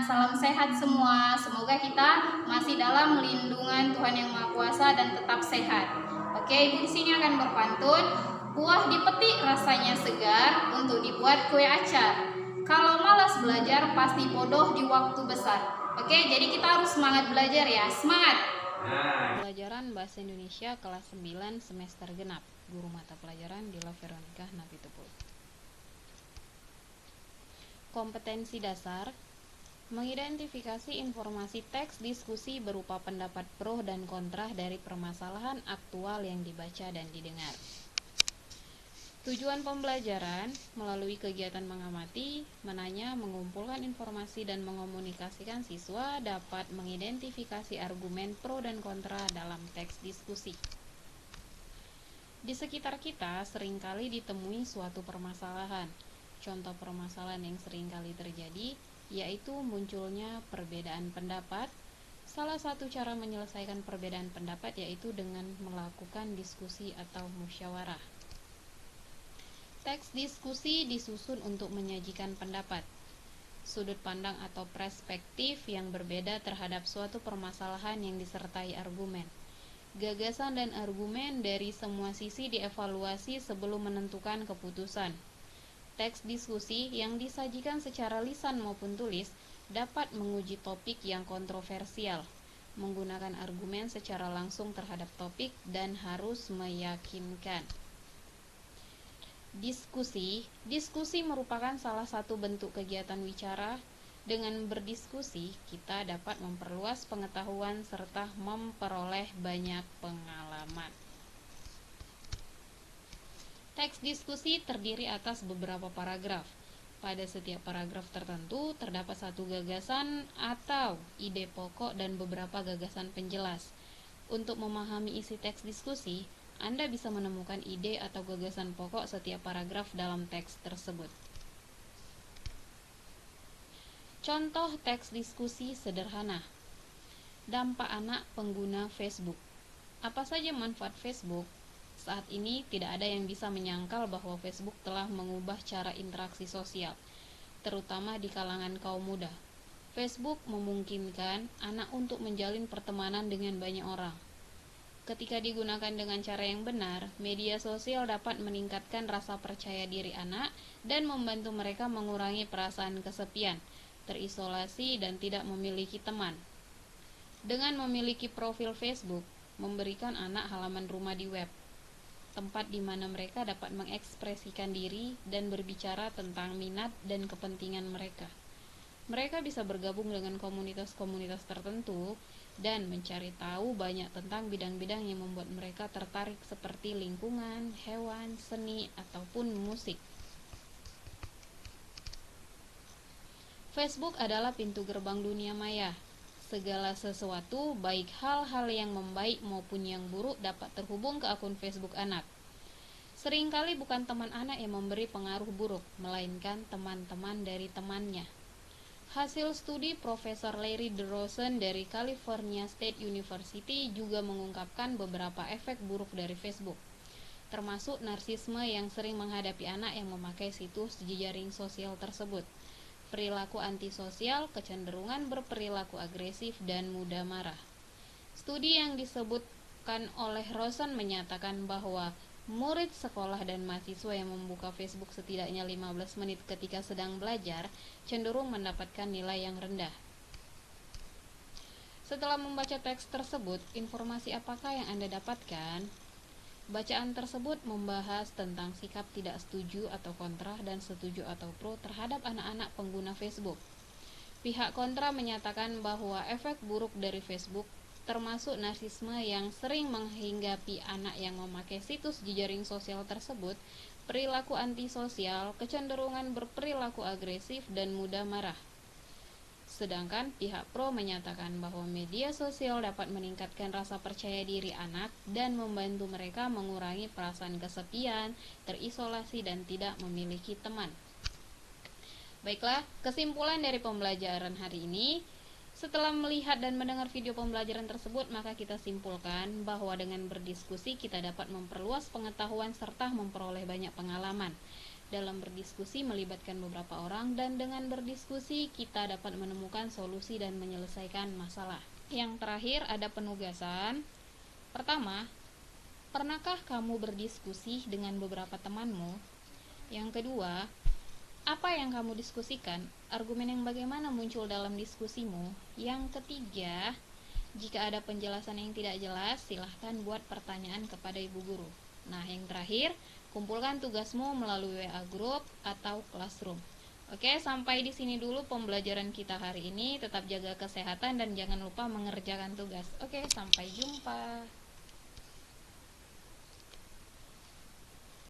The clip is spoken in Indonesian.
salam sehat semua. Semoga kita masih dalam lindungan Tuhan Yang Maha Kuasa dan tetap sehat. Oke, Ibu di sini akan berpantun. Buah dipetik rasanya segar untuk dibuat kue acar. Kalau malas belajar pasti bodoh di waktu besar. Oke, jadi kita harus semangat belajar ya. Semangat! Pelajaran Bahasa Indonesia kelas 9 semester genap. Guru mata pelajaran Dila Veronica Napitupul. Kompetensi dasar: mengidentifikasi informasi teks diskusi berupa pendapat pro dan kontra dari permasalahan aktual yang dibaca dan didengar. Tujuan pembelajaran: melalui kegiatan mengamati, menanya, mengumpulkan informasi dan mengomunikasikan, siswa dapat mengidentifikasi argumen pro dan kontra dalam teks diskusi. Di sekitar kita seringkali ditemui suatu permasalahan. Contoh permasalahan yang seringkali terjadi yaitu munculnya perbedaan pendapat. Salah satu cara menyelesaikan perbedaan pendapat yaitu dengan melakukan diskusi atau musyawarah. Teks diskusi disusun untuk menyajikan pendapat, sudut pandang atau perspektif yang berbeda terhadap suatu permasalahan yang disertai argumen. Gagasan dan argumen dari semua sisi dievaluasi sebelum menentukan keputusan. Teks diskusi yang disajikan secara lisan maupun tulis dapat menguji topik yang kontroversial, menggunakan argumen secara langsung terhadap topik dan harus meyakinkan. Diskusi merupakan salah satu bentuk kegiatan wicara. Dengan berdiskusi, kita dapat memperluas pengetahuan serta memperoleh banyak pengalaman. Teks diskusi terdiri atas beberapa paragraf. Pada setiap paragraf tertentu terdapat satu gagasan atau ide pokok dan beberapa gagasan penjelas. Untuk memahami isi teks diskusi, Anda bisa menemukan ide atau gagasan pokok setiap paragraf dalam teks tersebut. Contoh teks diskusi sederhana. Dampak anak pengguna Facebook. Apa saja manfaat Facebook? Saat ini tidak ada yang bisa menyangkal bahwa Facebook telah mengubah cara interaksi sosial, terutama di kalangan kaum muda. Facebook memungkinkan anak untuk menjalin pertemanan dengan banyak orang. Ketika digunakan dengan cara yang benar, media sosial dapat meningkatkan rasa percaya diri anak dan membantu mereka mengurangi perasaan kesepian, terisolasi, dan tidak memiliki teman. Dengan memiliki profil Facebook, memberikan anak halaman rumah di web, tempat di mana mereka dapat mengekspresikan diri dan berbicara tentang minat dan kepentingan mereka. Mereka bisa bergabung dengan komunitas-komunitas tertentu dan mencari tahu banyak tentang bidang-bidang yang membuat mereka tertarik seperti lingkungan, hewan, seni, ataupun musik. Facebook adalah pintu gerbang dunia maya. Segala sesuatu, baik hal-hal yang membaik maupun yang buruk, dapat terhubung ke akun Facebook anak. Seringkali bukan teman anak yang memberi pengaruh buruk, melainkan teman-teman dari temannya. Hasil studi Profesor Larry DeRosen dari California State University juga mengungkapkan beberapa efek buruk dari Facebook, termasuk narsisme yang sering menghadapi anak yang memakai situs jejaring sosial tersebut, perilaku antisosial, kecenderungan berperilaku agresif, dan mudah marah. Studi yang disebutkan oleh Rosen menyatakan bahwa murid sekolah dan mahasiswa yang membuka Facebook setidaknya 15 menit ketika sedang belajar cenderung mendapatkan nilai yang rendah. Setelah membaca teks tersebut, informasi apakah yang Anda dapatkan? Bacaan tersebut membahas tentang sikap tidak setuju atau kontra dan setuju atau pro terhadap anak-anak pengguna Facebook. Pihak kontra menyatakan bahwa efek buruk dari Facebook termasuk narsisme yang sering menghinggapi anak yang memakai situs jejaring sosial tersebut, perilaku antisosial, kecenderungan berperilaku agresif, dan mudah marah. Sedangkan pihak pro menyatakan bahwa media sosial dapat meningkatkan rasa percaya diri anak dan membantu mereka mengurangi perasaan kesepian, terisolasi, dan tidak memiliki teman. Baiklah, kesimpulan dari pembelajaran hari ini. Setelah melihat dan mendengar video pembelajaran tersebut, maka kita simpulkan bahwa dengan berdiskusi kita dapat memperluas pengetahuan serta memperoleh banyak pengalaman. Dalam berdiskusi melibatkan beberapa orang, dan dengan berdiskusi kita dapat menemukan solusi dan menyelesaikan masalah. Yang terakhir ada penugasan. Pertama, pernahkah kamu berdiskusi dengan beberapa temanmu? Yang kedua, apa yang kamu diskusikan? Argumen yang bagaimana muncul dalam diskusimu? Yang ketiga, jika ada penjelasan yang tidak jelas, silahkan buat pertanyaan kepada ibu guru. Nah, yang terakhir, kumpulkan tugasmu melalui WA Group atau Classroom. Oke, sampai di sini dulu pembelajaran kita hari ini. Tetap jaga kesehatan dan jangan lupa mengerjakan tugas. Oke, sampai jumpa.